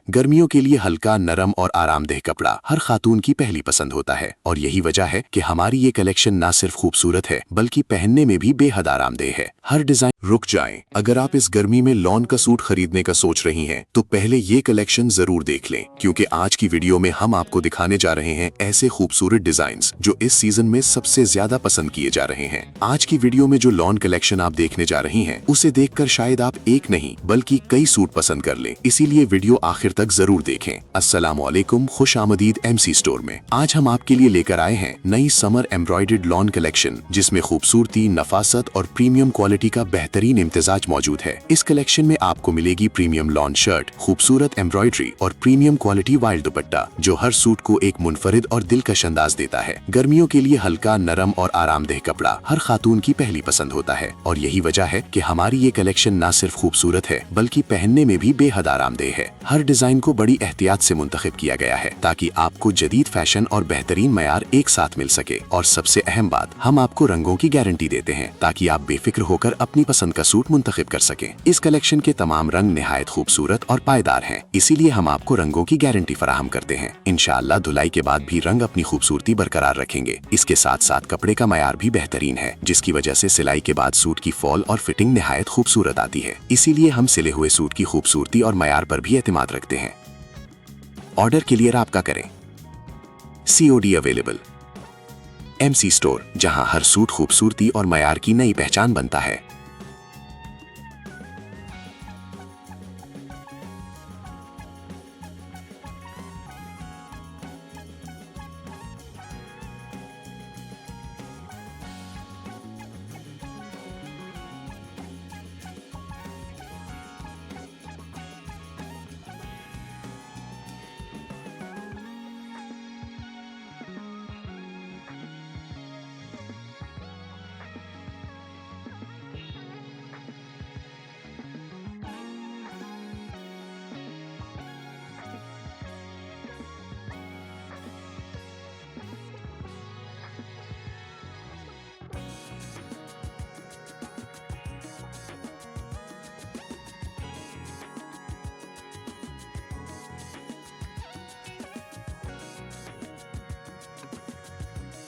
गर्मियों के लिए हल्का, नरम और आरामदेह कपड़ा हर खातून की पहली पसंद होता है और यही वजह है कि हमारी ये कलेक्शन न सिर्फ खूबसूरत है बल्कि पहनने में भी बेहद आरामदेह है। हर डिजाइन। रुक जाएं, अगर आप इस गर्मी में लॉन का सूट खरीदने का सोच रही हैं तो पहले ये कलेक्शन जरूर देख लें, क्योंकि आज की वीडियो में हम आपको दिखाने जा रहे हैं ऐसे खूबसूरत डिजाइन्स जो इस सीजन में सबसे ज्यादा पसंद किए जा रहे हैं। आज की वीडियो में जो लॉन कलेक्शन आप देखने जा रही हैं उसे देखकर शायद आप एक नहीं बल्कि कई सूट पसंद कर लें, इसीलिए वीडियो आखिर तक जरूर देखें। अस्सलाम वालेकुम, खुश आमदीद MC स्टोर में। आज हम आपके लिए लेकर आए हैं नई समर एम्ब्रॉयडर्ड लॉन कलेक्शन, जिसमें खूबसूरती, नफासत और प्रीमियम क्वालिटी का बेहतरीन इम्तिजाज मौजूद है। इस कलेक्शन में आपको मिलेगी प्रीमियम लॉन शर्ट, खूबसूरत एम्ब्रॉयडरी और प्रीमियम क्वालिटी वाइल्ड दुपट्टा, जो हर सूट को एक मुनफरिद और दिलकश अंदाज देता है। गर्मियों के लिए हल्का, नरम और आरामदेह कपड़ा हर खातून की पहली पसंद होता है और यही वजह है कि हमारी ये कलेक्शन न सिर्फ खूबसूरत है बल्कि पहनने में भी बेहद आरामदेह है। हर डिजाइन को बड़ी एहतियात से मुंतखब किया गया है ताकि आपको जदीद फैशन और बेहतरीन मयार एक साथ मिल सके। और सबसे अहम बात, हम आपको रंगों की गारंटी देते हैं ताकि आप बेफिक्र होकर अपनी पसंद का सूट मुंतखब कर सकें। इस कलेक्शन के तमाम रंग निहायत खूबसूरत और पायदार हैं, इसीलिए हम आपको रंगों की गारंटी फराहम करते हैं। इंशाअल्लाह धुलाई के बाद भी रंग अपनी खूबसूरती बरकरार रखेंगे। इसके साथ साथ कपड़े का मयार भी बेहतरीन है, जिसकी वजह से सिलाई के बाद सूट की फॉल और फिटिंग निहायत खूबसूरत आती है। इसीलिए हम सिले हुए सूट की खूबसूरती और मयार पर भी एतमाद रखते हैं। ऑर्डर के लिए राब्ता करें। COD available. MC स्टोर, जहां हर सूट खूबसूरती और मयार की नई पहचान बनता है।